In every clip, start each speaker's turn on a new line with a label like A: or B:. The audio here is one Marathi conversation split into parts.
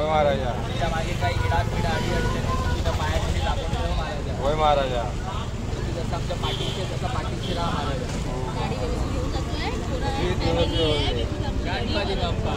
A: होय महाराजा.
B: त्याच्या मागे काही इडापिडा अडीअडचणी तिथं पायाखाली लागून ठेव महाराजा.
A: होय महाराजा.
B: जसं आमच्या पाठीचे तसं पाठीशी राहा महाराजा. Ganpati Bappa.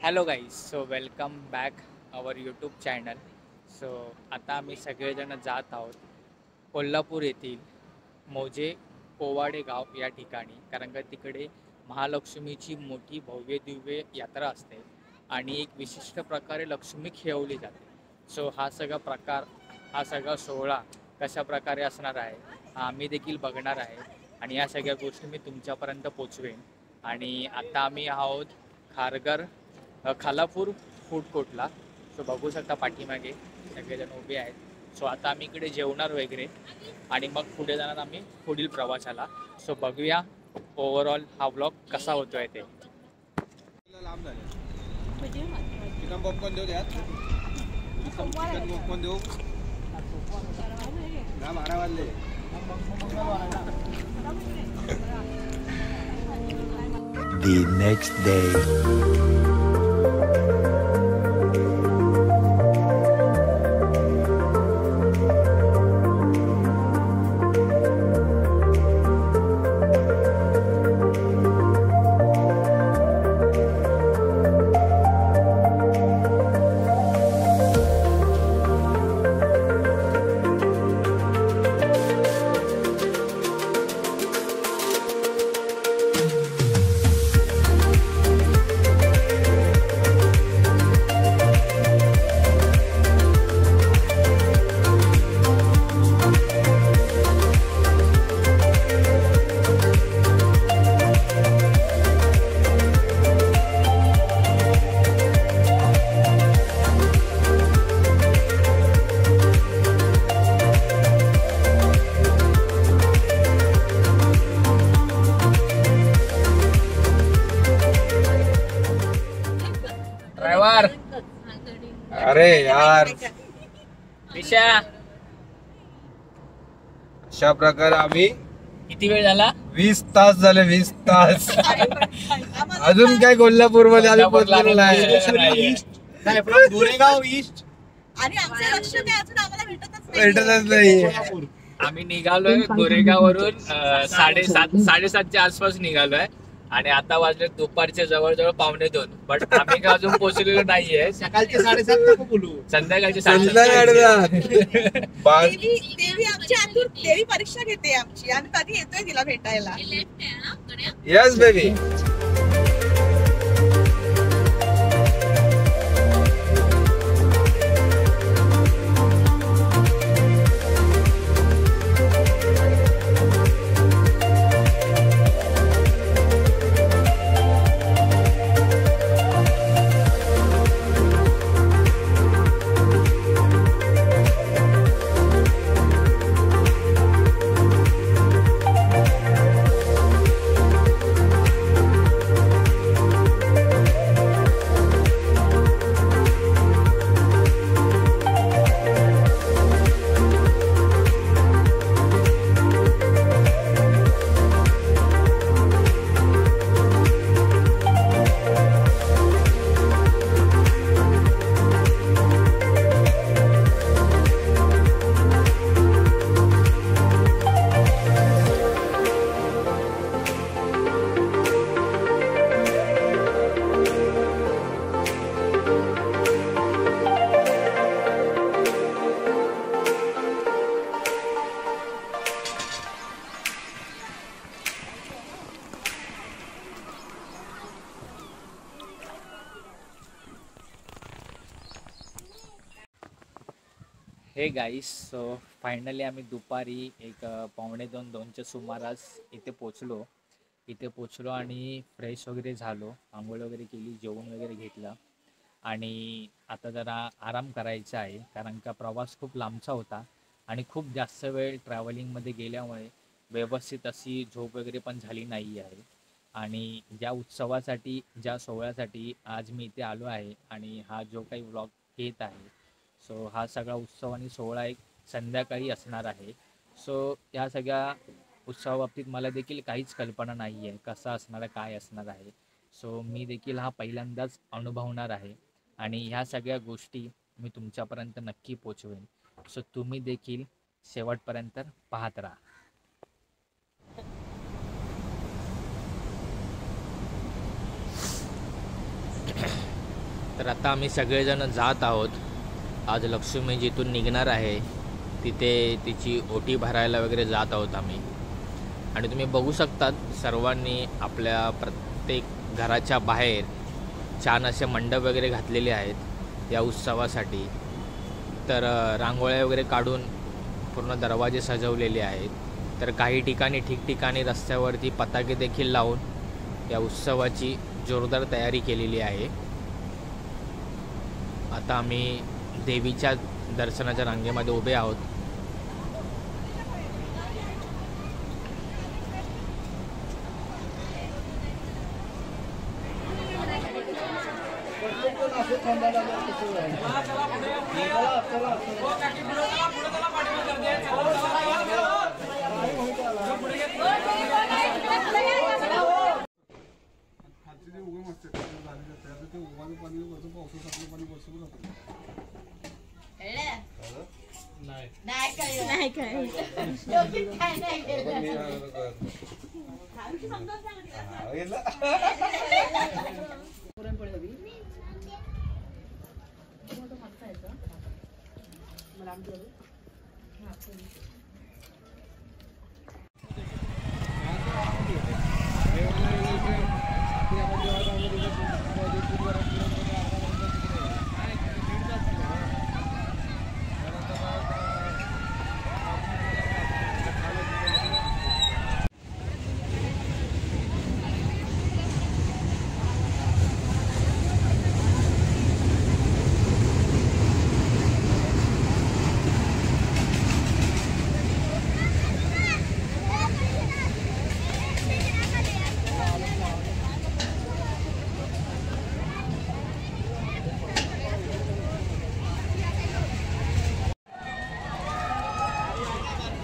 B: Hello guys, so welcome back our YouTube channel. So आता आम्ही सगळेजण जात आहोत कोल्हापूर येथील मौजे पोवाडे गाव या ठिकाणी, कारण का तिकडे महालक्ष्मीची मोठी भव्य दिव्य यात्रा असते आणि एक विशिष्ट प्रकारे लक्ष्मी खेळवली जाते. सो हा सगळा सोहळा कशा प्रकारे असणार आहे आम्ही देखील बघणार आहे आणि या सगळ्या गोष्टी मी तुमच्यापर्यंत पोचवेन. आणि आता आम्ही आहोत खालापूर फूड कोर्टला. सो बघू शकता पाठीमागे सगळेजण उभे आहेत. सो आता आम्ही इकडे जेवणार वगैरे आणि मग पुढे जाणार आम्ही पुढील प्रवासाला. सो बघूया ओव्हरऑल हा ब्लॉग कसा होतोय ते.
A: चिकन पॉपकॉर्न देऊ द्या. चिकन पॉपकॉर्न देऊ. 12 वाजले.
C: The next day.
A: अरे यार,
B: दिशा
A: अशा प्रकारे आम्ही
B: किती वेळ झाला?
A: 20 तास झाले. 20 तास अजून काय कोल्हापूर मध्ये आम्ही पोहोचलेलो नाही.
D: गोरेगाव ईस्ट
E: आणि आमचं लक्ष काय अजून आम्हाला
A: भेटतच नाही.
B: आम्ही निघालोय गोरेगाववरून 7:30च्या आसपास निघालोय आणि आता वाजले दुपारच्या जवळजवळ 1:45. बट आम्ही काय अजून पोहोचलेलो नाहीये.
D: सकाळचे 7:30 नको बोलू,
B: संध्याकाळचे
E: देवी आमची आतूर देवी परीक्षा घेते आमची. आम्ही कधी येतोय तिला भेटायला.
A: Yes baby.
B: Hey guys, so finally आम्ही दुपारी एक 1:45-2च्या सुमारास इथे पोचलो आणि फ्रेश वगैरे झालो, आंघोळ वगैरे केली, जेवण वगैरे घेतलं आणि आता जरा आराम करायचा आहे. कारण का प्रवास खूप लांबचा होता आणि खूप जास्त वेळ ट्रॅव्हलिंगमध्ये गेल्यामुळे व्यवस्थित अशी झोप वगैरे पण झाली नाही आहे. आणि ज्या सोहळ्यासाठी आज मी इथे आलो आहे आणि हा जो काही व्लॉग येत आहे, सो हा सगळा उत्सव आणि सोहळा एक संध्याकाळी असणार आहे. सो या सगळ्या उत्सवाबाबतीत मला देखील काहीच कल्पना नाही आहे कसा असणार आहे, काय असणार आहे. सो मी देखील हा पहिल्यांदाच अनुभवणार आहे आणि ह्या सगळ्या गोष्टी मी तुमच्यापर्यंत नक्की पोचवेन. सो तुम्ही देखील शेवटपर्यंत पाहत राहा. तर आता आम्ही सगळेजण जात आहोत. आज लक्ष्मी जिथून निघणार आहे तिथे तिची ओटी भरायला वगैरे जात आहोत आम्ही. आणि तुम्ही बघू शकतात सर्वांनी आपल्या प्रत्येक घराच्या बाहेर छान असे मंडप वगैरे घातलेले आहेत या उत्सवासाठी. तर रांगोळ्या वगैरे काढून पूर्ण दरवाजे सजवलेले आहेत. तर काही ठिकाणी ठिकठिकाणी रस्त्यावरती पताके देखील लावून या उत्सवाची जोरदार तयारी केलेली आहे. आता आम्ही देवीच्या दर्शनाच्या रांगेमध्ये उभे आहोत.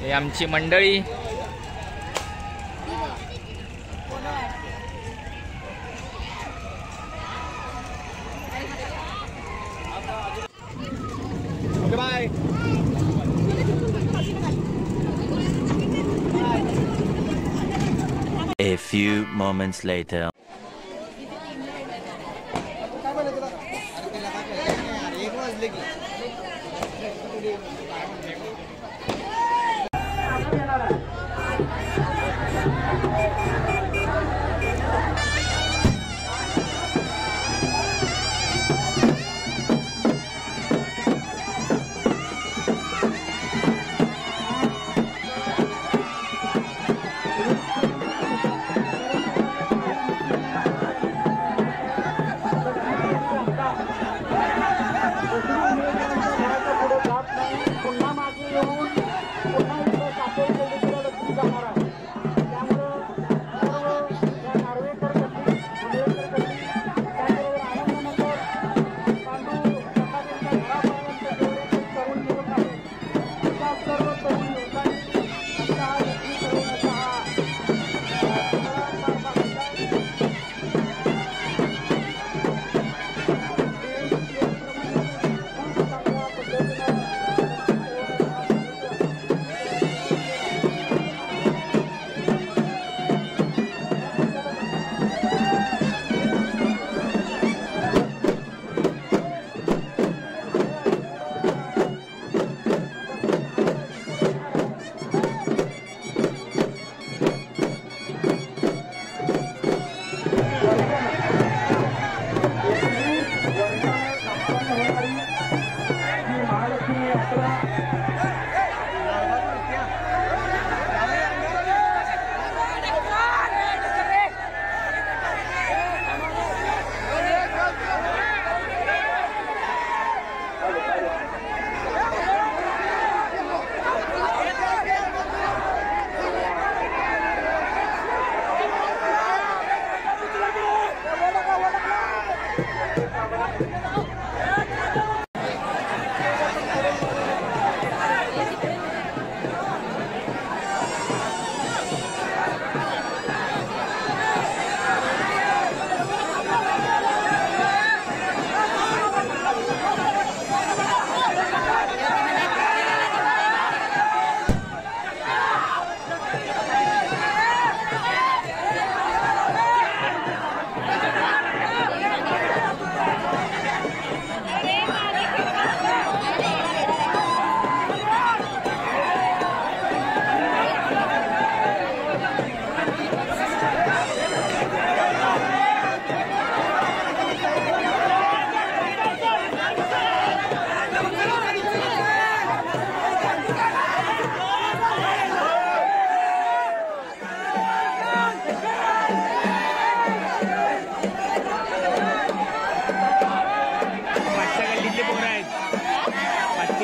B: हे आमची मंडळी.
D: Bye.
C: A few moments later.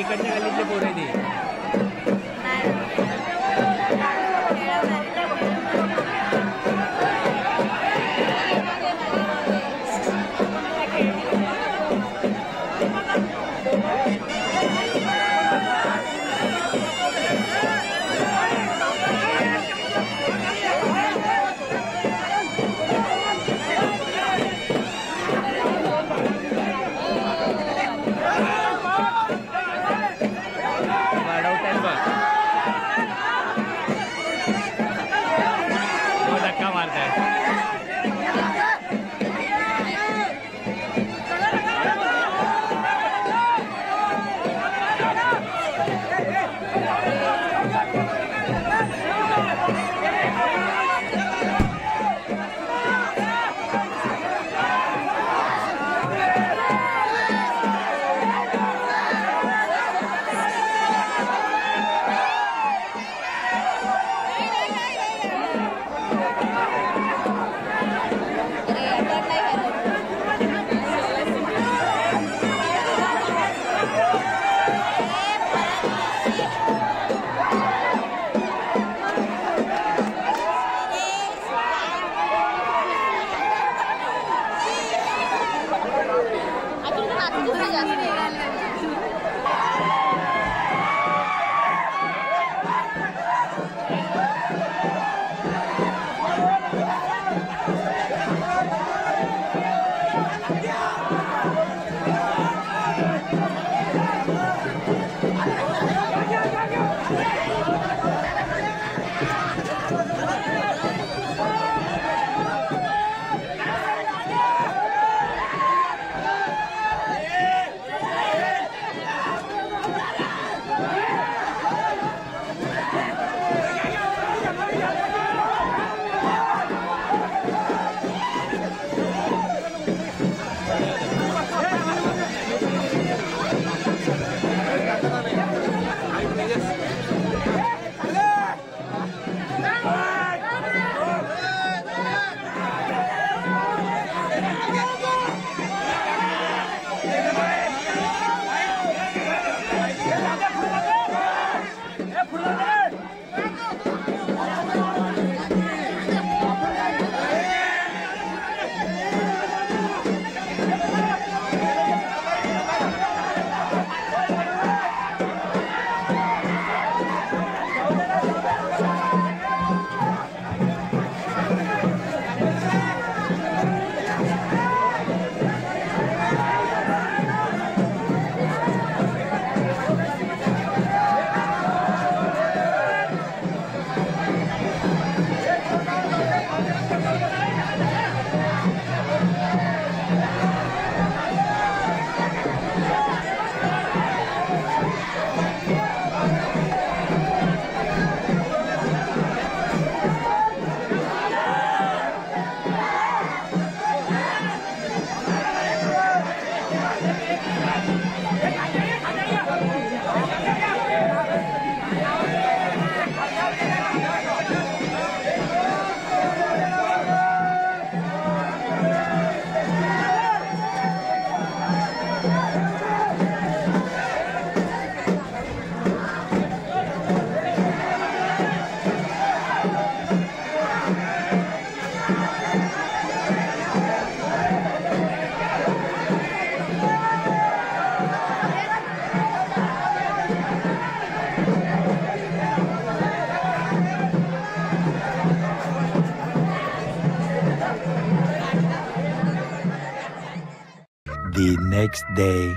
B: तिकडच्या गल्लीतले पोरं ते. वाढवतात बघ. हो, धक्का मारताय.
C: The next day.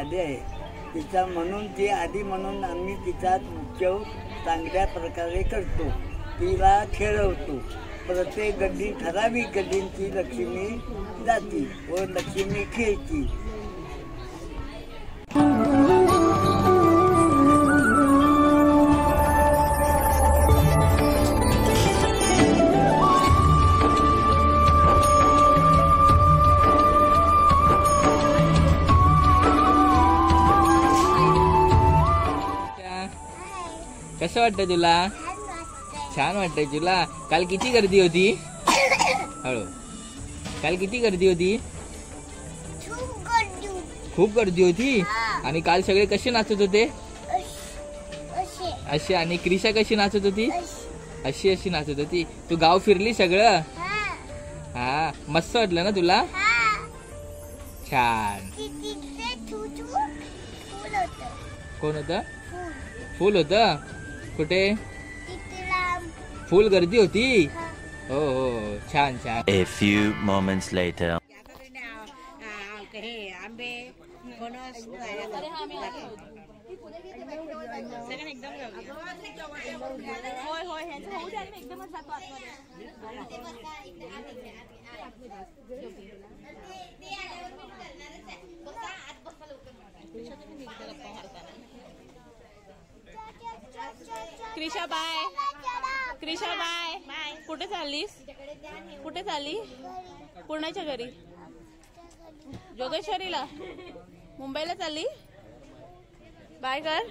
F: आली आहे. तिचा म्हणून ती आली म्हणून आम्ही तिचा उत्सव चांगल्या प्रकारे करतो. तिला खेळवतो. प्रत्येक गल्ली ठराविक गल्लींची लक्ष्मी जाती व लक्ष्मी खेळती.
B: कसं वाटतं तुला? छान वाटतंय तुला? काल किती गर्दी होती? हळू. काल किती गर्दी होती? खूप गर्दी होती. आणि काल सगळे कसे नाचत होते? अशी. आणि क्रिशा कशी नाचत होती? अशी नाचत होती. तू गाव फिरली सगळं? हा. मस्त वाटलं ना तुला? छान. कोण होत? फुल होत? कुठे? फुल गर्दी होती. हो हो, छान छान.
C: A few moments later.
G: Krisha bye. Krisha bye. कुठे चाललीस? कुठे चालली? पुण्याच्या घरी. जोगेश्वरीला. मुंबईला चालली. बाय कर.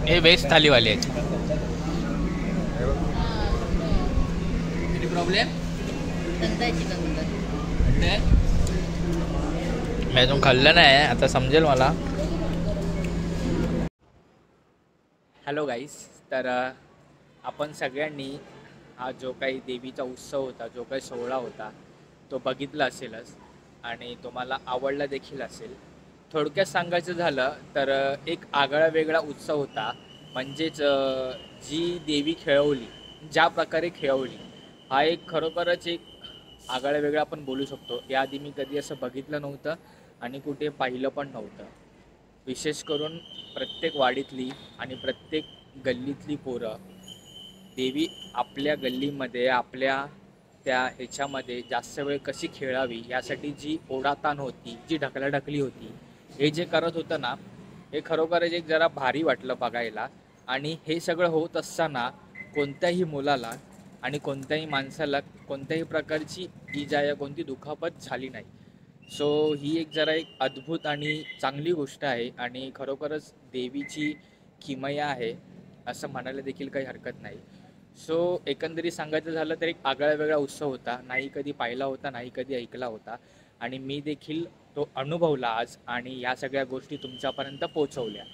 B: हे बेस्ट थालीवाले आहेत. प्रॉब्लेम मी अजून खाल्लं नाही, आता समजेल मला. हॅलो गाईस, तर आपण सगळ्यांनी हा जो काही देवीचा उत्सव होता, जो काही सोहळा होता तो बघितला असेलच आणि तुम्हाला आवडला देखील असेल. थोडक्यात सांगायचं झालं तर एक आगळा वेगळा उत्सव होता. म्हणजेच जी देवी खेळवली, ज्या प्रकारे खेळवली, हा एक खरोखरच एक आगळा वेगळा आपण बोलू शकतो. याआधी मी कधी असं बघितलं नव्हतं आणि कुठे पाहिलं पण नव्हतं. विशेष करून प्रत्येक वाडीतली आणि प्रत्येक गल्लीतली पोरं देवी आपल्या गल्लीमध्ये, आपल्या त्या ह्याच्यामध्ये जास्त वेळ कशी खेळावी यासाठी जी ओढाताण होती, जी ढकलाढकली होती, हे जे करत होतं ना, हे खरोखरच एक जरा भारी वाटलं बघायला. आणि हे सगळं होत असताना कोणत्याही मुलाला आणि कोणत्याही माणसाला कोणत्याही प्रकारची इजा या कोणती दुखापत झाली नाही. सो ही एक जरा एक अद्भुत आणि चांगली गोष्ट आहे आणि खरोखरच देवीची किमया आहे असं म्हणायला देखील काही हरकत नाही. सो एकंदरीत सांगायचं झालं तर एक आगळा वेगळा उत्सव होता. नाही कधी पाहिला होता, नाही कधी ऐकला होता आणि मी देखील तो अनुभवला आज आणि या सगळ्या गोष्टी तुमच्यापर्यंत पोहोचवल्या.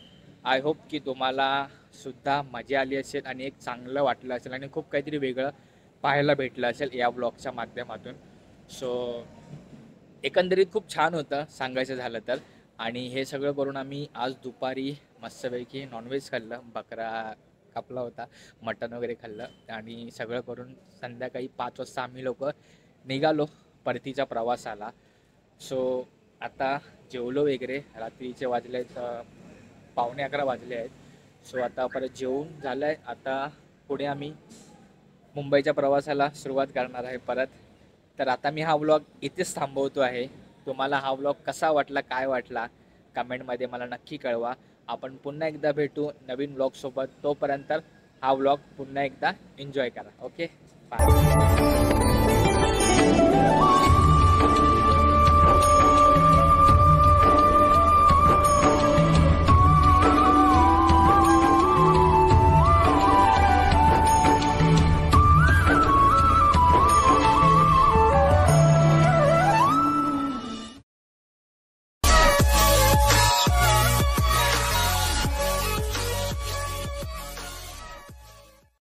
B: आय होप की तुम्हाला सुद्धा मजा आली असेल आणि एक चांगलं वाटलं असेल आणि खूप काहीतरी वेगळं पाहायला भेटलं असेल या ब्लॉगच्या माध्यमातून. सो एकंदरीत खूप छान होतं सांगायचं झालं तर. आणि हे सगळं करून आम्ही आज दुपारी मस्तपैकी नॉनव्हेज खाल्लं, बकरा कापला होता, मटण वगैरे खाल्लं आणि सगळं करून संध्याकाळी 5 वाजता आम्ही लोक निघालो परतीच्या प्रवासाला. सो आता जेवलो वगैरे, रात्रीचे वाजले आहेत 11:15 वाजले आहेत. सो आता परत जेवून झालं आहे. आता पुढे आम्ही मुंबईच्या प्रवासाला सुरुवात करणार आहे परत. तर आता मी हा व्लॉग इथेच थांबवतो आहे. तुम्हाला हा व्लॉग कसा वाटला, काय वाटला, कमेंटमध्ये मला नक्की कळवा. आपण पुन्हा एकदा भेटू नवीन व्लॉगसोबत. तोपर्यंत हा व्लॉग पुन्हा एकदा एन्जॉय करा. Okay, bye.